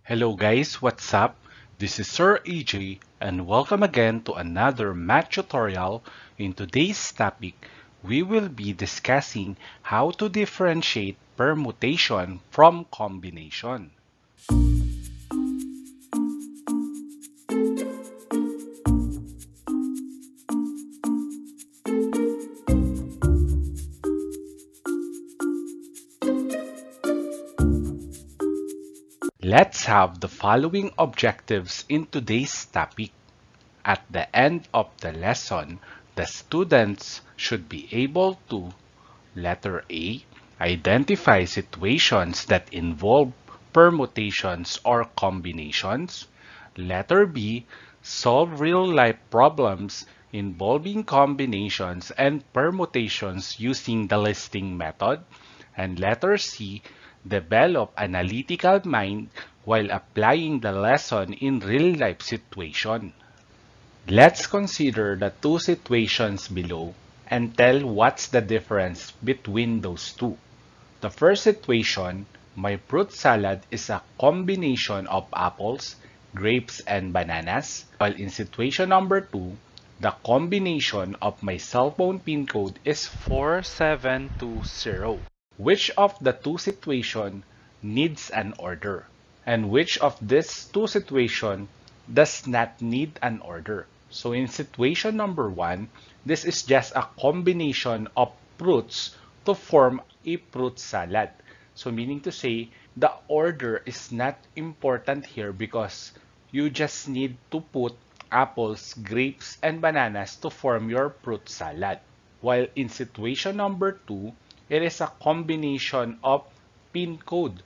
Hello guys, what's up? This is Sir AJ and welcome again to another math tutorial. In today's topic, we will be discussing how to differentiate permutation from combination. Let's have the following objectives in today's topic. At the end of the lesson, the students should be able to: letter A, identify situations that involve permutations or combinations. Letter B, solve real-life problems involving combinations and permutations using the listing method. And letter C, develop analytical mind while applying the lesson in real-life situation. Let's consider the two situations below and tell what's the difference between those two. The first situation, my fruit salad is a combination of apples, grapes, and bananas, while in situation number 2, the combination of my cell phone PIN code is 4720. Which of the two situations needs an order? And which of these two situations does not need an order? So in situation number 1, this is just a combination of fruits to form a fruit salad. So meaning to say, the order is not important here because you just need to put apples, grapes, and bananas to form your fruit salad. While in situation number 2, it is a combination of PIN code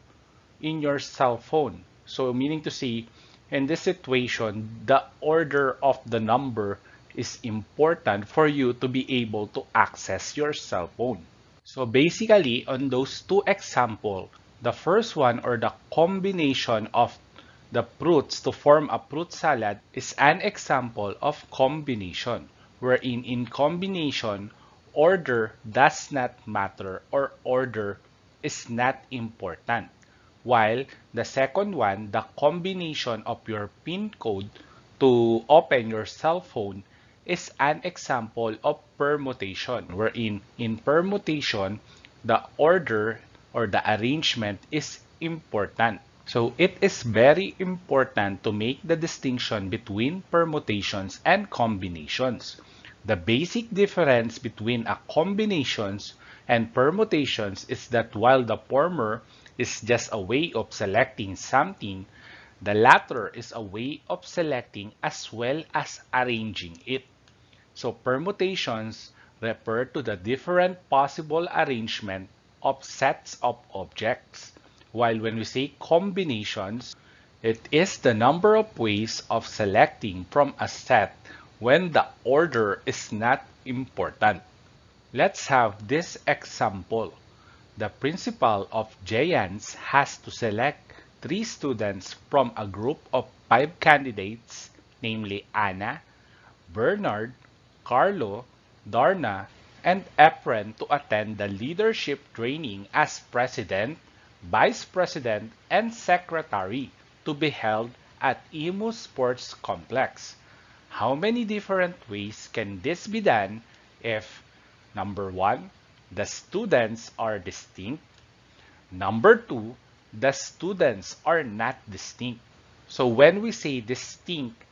in your cell phone. So meaning to say, in this situation, the order of the number is important for you to be able to access your cell phone. So basically, on those two examples, the first one, or the combination of the fruits to form a fruit salad, is an example of combination, wherein in combination, order does not matter or order is not important. While the second one, the combination of your PIN code to open your cell phone, is an example of permutation, wherein in permutation, the order or the arrangement is important. So it is very important to make the distinction between permutations and combinations. The basic difference between a combinations and permutations is that while the former is just a way of selecting something, the latter is a way of selecting as well as arranging it. So permutations refer to the different possible arrangement of sets of objects, while when we say combinations, it is the number of ways of selecting from a set when the order is not important. Let's have this example. The principal of Giants has to select 3 students from a group of 5 candidates, namely Anna, Bernard, Carlo, Darna, and Efren, to attend the leadership training as president, vice president, and secretary to be held at Emu Sports Complex. How many different ways can this be done if: number 1, the students are distinct; number 2, the students are not distinct? So when we say distinct,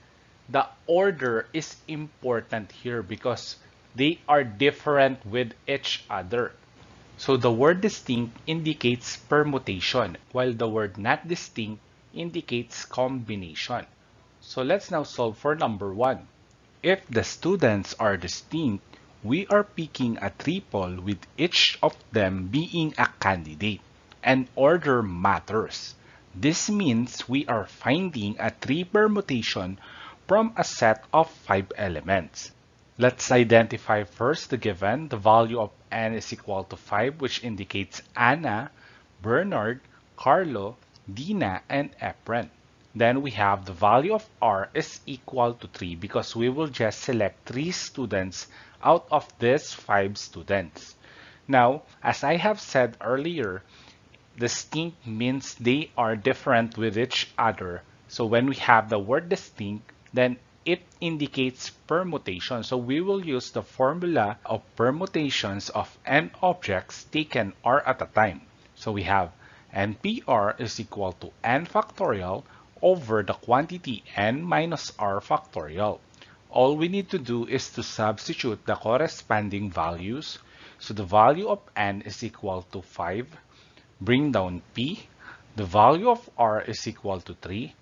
the order is important here because they are different with each other. So the word distinct indicates permutation, while the word not distinct indicates combination. So let's now solve for number 1. If the students are distinct, we are picking a triple with each of them being a candidate, and order matters. This means we are finding a 3 permutation from a set of 5 elements. Let's identify first the given. The value of n is equal to 5, which indicates Anna, Bernard, Carlo, Dina, and Efren. Then we have the value of r is equal to 3 because we will just select 3 students out of these 5 students. Now, as I have said earlier, distinct means they are different with each other. So when we have the word distinct, then it indicates permutation. So we will use the formula of permutations of n objects taken r at a time. So we have npr is equal to n factorial over the quantity n minus r factorial. All we need to do is to substitute the corresponding values. So the value of n is equal to 5. Bring down p. The value of r is equal to 3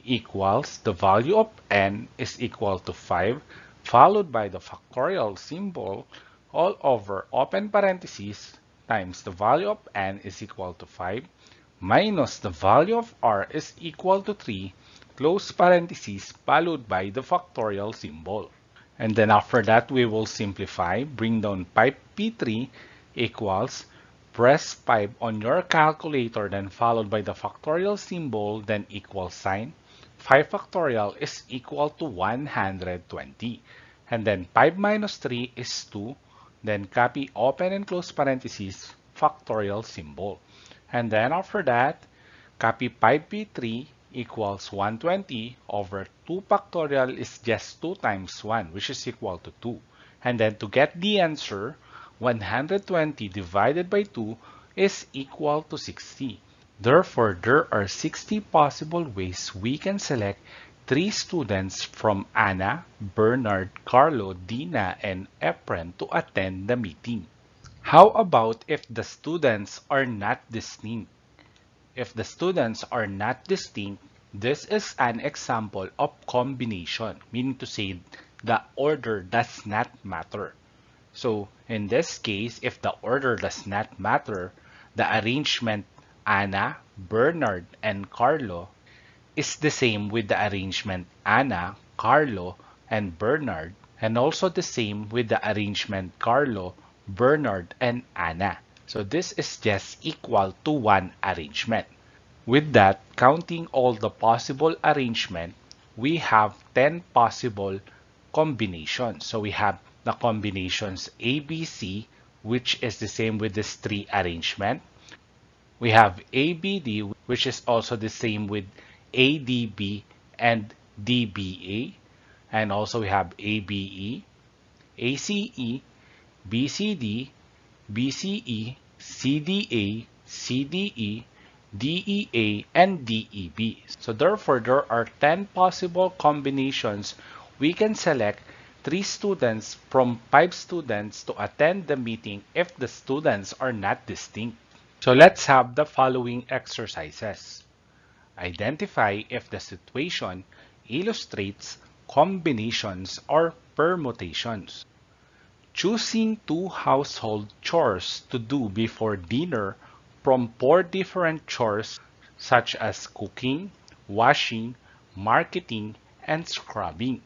equals the value of n is equal to 5 followed by the factorial symbol all over open parentheses times the value of n is equal to 5 minus the value of r is equal to 3 close parentheses followed by the factorial symbol. And then after that, we will simplify. Bring down 5p3 equals, press 5 on your calculator, then followed by the factorial symbol, then equal sign. 5 factorial is equal to 120. And then 5 minus 3 is 2. Then copy open and close parentheses, factorial symbol. And then after that, copy 5p3 equals 120 over 2 factorial is just 2 times 1, which is equal to 2. And then to get the answer, 120 divided by 2 is equal to 60. Therefore, there are 60 possible ways we can select 3 students from Anna, Bernard, Carlo, Dina, and Efren to attend the meeting. How about if the students are not distinct? If the students are not distinct, this is an example of combination, meaning to say the order does not matter. So in this case, if the order does not matter, the arrangement Anna, Bernard, and Carlo is the same with the arrangement Anna, Carlo, and Bernard, and also the same with the arrangement Carlo, Bernard, and Anna. So this is just equal to one arrangement. With that, counting all the possible arrangement, we have 10 possible combinations. So we have the combinations ABC, which is the same with this 3 arrangement. We have ABD, which is also the same with ADB and DBA. And also we have ABE, ACE, BCD, BCE, CDA, CDE, DEA, and DEB. So therefore, there are 10 possible combinations. We can select 3 students from 5 students to attend the meeting if the students are not distinct. So let's have the following exercises. Identify if the situation illustrates combinations or permutations. Choosing 2 household chores to do before dinner from 4 different chores such as cooking, washing, marketing, and scrubbing.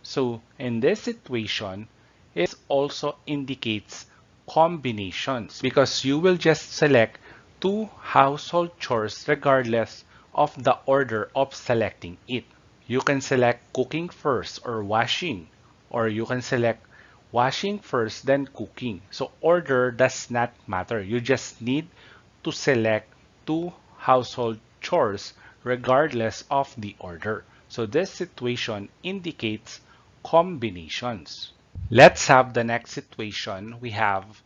So in this situation, it also indicates combinations because you will just select 2 household chores regardless of the order of selecting it. You can select cooking first or washing, or you can select washing first then cooking. So order does not matter. You just need to select 2 household chores regardless of the order. So this situation indicates combinations. Let's have the next situation. We have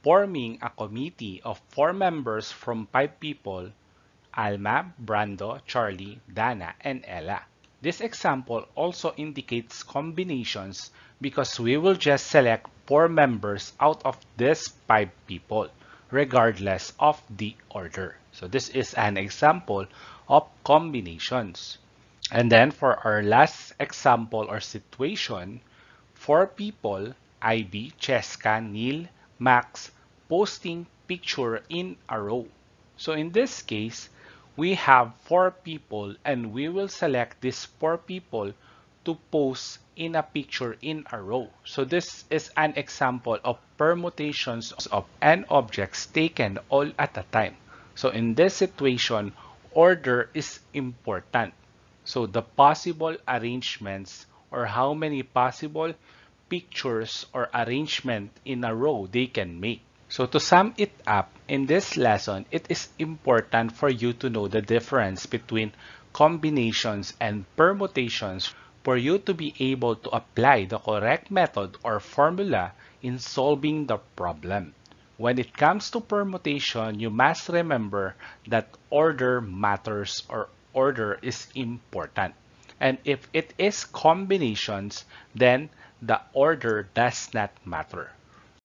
forming a committee of 4 members from 5 people: Alma, Brando, Charlie, Dana, and Ella. This example also indicates combinations because we will just select 4 members out of these 5 people, regardless of the order. So this is an example of combinations. And then for our last example or situation, 4 people, Ivy, Cheska, Neil, Max, posting picture in a row. So in this case, we have 4 people and we will select these 4 people to post in a picture in a row. So this is an example of permutations of n objects taken all at a time. So in this situation, order is important. So the possible arrangements or how many possible pictures or arrangement in a row they can make. So to sum it up, in this lesson, it is important for you to know the difference between combinations and permutations for you to be able to apply the correct method or formula in solving the problem. When it comes to permutation, you must remember that order matters or order is important. And if it is combinations, then the order does not matter.